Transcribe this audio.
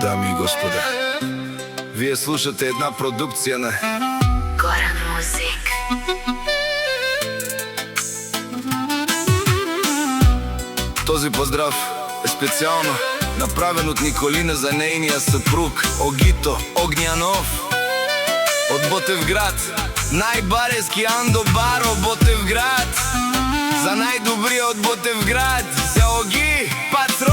Дами и господа, вие слушате една продукција на Горан Музик. Този поздрав е специјално направен од Николина за нејниот сопруг Огито Огњанов од Ботевград. Најбарески Андо Баро Ботевград. За најдобриот Ботевград, за Оги Патрон.